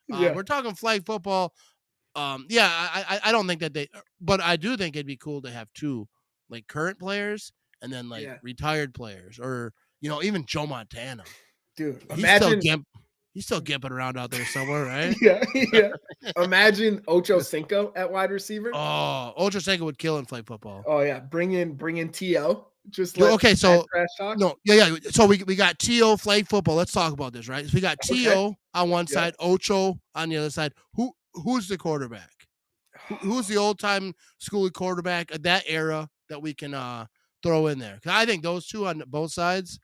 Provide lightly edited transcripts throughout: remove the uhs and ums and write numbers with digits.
Yeah. We're talking flag football. Yeah, I don't think that but I do think it'd be cool to have two, like current players and then like Yeah. retired players, or even Joe Montana. Dude, He's still imagine. gimp, he's still gimping around out there somewhere, right? Yeah, yeah. Imagine Ocho Cinco at wide receiver. Oh, Ultra Senka would kill in flag football. Oh yeah, bring in To. Just let Okay, that so trash talk. no, yeah. So we got To flag football. Let's talk about this, right? So we got Okay. To on one Yep. side, Ocho on the other side. Who's the quarterback? Who's the old time schooly quarterback of that era that we can throw in there? Because I think those two on both sides.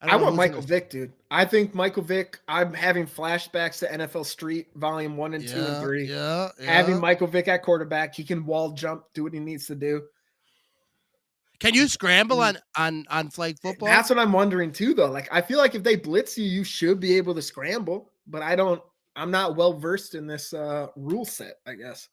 I I don't know want who's Michael gonna. Vick, dude. I think Michael Vick. I'm having flashbacks to NFL Street Volume 1 and 2 and Yeah, 3. yeah, Having yeah. Michael Vick at quarterback, he can wall jump, do what he needs to do. Can you scramble Mm. on flag football? That's what I'm wondering too, though. Like, I feel like if they blitz you, you should be able to scramble, but I don't. I'm not well versed in this rule set, I guess,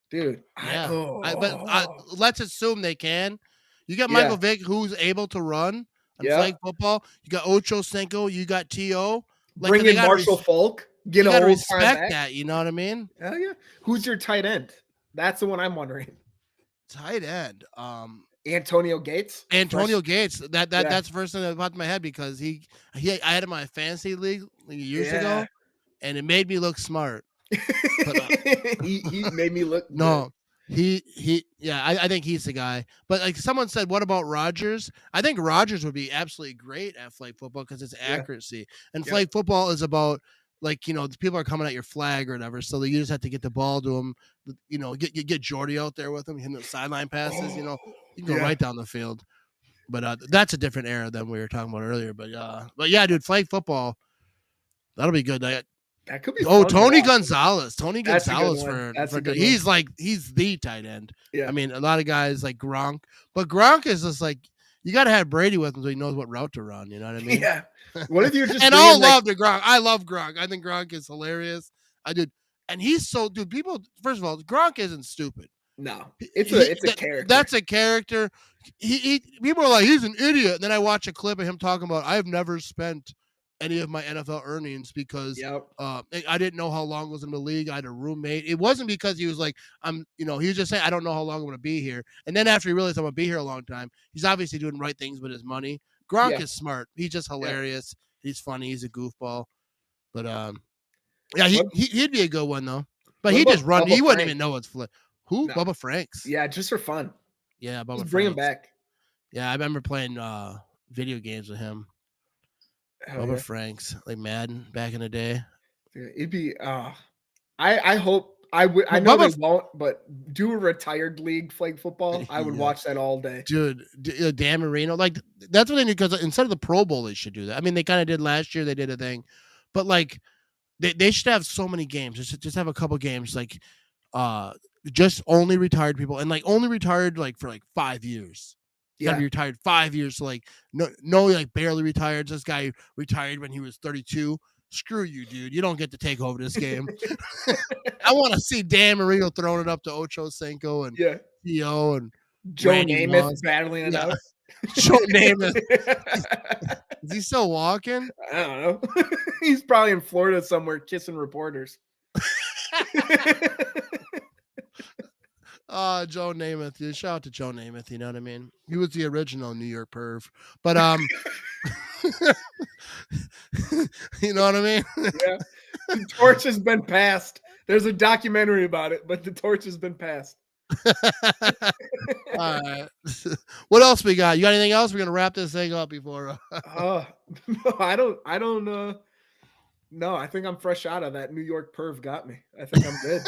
dude. Yeah, let's assume they can. You got Yeah, Michael Vick, who's able to run on yeah. flag football. You got Ocho Cinco. You got To. Like, Bring they in got to Marshall Falk, get you an got to old time respect back. that. You know what I mean? Hell yeah. Who's your tight end? That's the one I'm wondering. Tight end. Antonio Gates, fresh. Antonio Gates. Yeah, That's the first thing that popped in my head because I had him in my fantasy league like years yeah. ago, and it made me look smart. But He made me look good. no, yeah, I think he's the guy. But like someone said, what about Rogers? I think Rogers would be absolutely great at flag football because it's Yeah, accuracy, and yep. flag football is about like the people are coming at your flag or whatever, so you just have to get the ball to them. Get Jordy out there with him, hitting the sideline passes. Oh, You can go yeah. right down the field. But that's a different era than we were talking about earlier. But yeah, dude, flag football that'll be good. That could be Oh, fun to Tony watch. Gonzalez. Tony That's a good Gonzalez one. for That's a good one. he's the tight end. I Yeah. mean, a lot of guys like Gronk, but Gronk is just like you got to have Brady with him so he knows what route to run. You know what I mean? Yeah. What if you're just And all bringing like love to Gronk. I love Gronk. I think Gronk is hilarious. I did, and he's so dude. People, first of all, Gronk isn't stupid. no, it's a character. That's a character. People are like he's an idiot. And then I watch a clip of him talking about I've never spent any of my NFL earnings because Yep. I didn't know how long I was in the league. I had a roommate. It wasn't because he was like he was just saying I don't know how long I'm going to be here. And then after he realized I'm going to be here a long time, he's obviously doing right things with his money. Gronk Yeah. is smart. He's just Yeah. hilarious. He's funny. He's a goofball. But yeah, What he'd be a good one though. But what he about just run. Bubba He wouldn't Frank? even know what's flip. Who? No. Bubba Franks. Yeah, just for fun. Yeah, Bubba Just bring him Franks. back. Yeah, I remember playing video games with him. Hell Bubba yeah. Franks, like Madden back in the day. Yeah, it'd be I hope I would I But know they Bubba, won't, but do a retired league flag football. I would yeah, watch that all day. dude, Dan Marino, like that's what they need because instead of the Pro Bowl, they should do that. I mean, they kind of did last year. They did a thing, but like they should have so many games. Just have a couple games, like just only retired people and like only retired like for like 5 years. Got to Yeah. be retired 5 years. So like no, like barely retired. This guy retired when he was 32. Screw you, dude. You don't get to take over this game. I want to see Dan Marino throwing it up to Ocho Cinco and Yeah. Theo and Joe Randy Namath Moss. battling it Yeah, out. Joe Namath. Is he still walking? I don't know. He's probably in Florida somewhere kissing reporters. Joe Namath. Dude. Shout out to Joe Namath. You know what I mean? He was the original New York perv. But you know what I mean? Yeah. The torch has been passed. There's a documentary about it, but the torch has been passed. All right. What else we got? You got anything else? We're gonna wrap this thing up before. No, I don't no, I think I'm fresh out of that. New York perv got me. I think I'm good.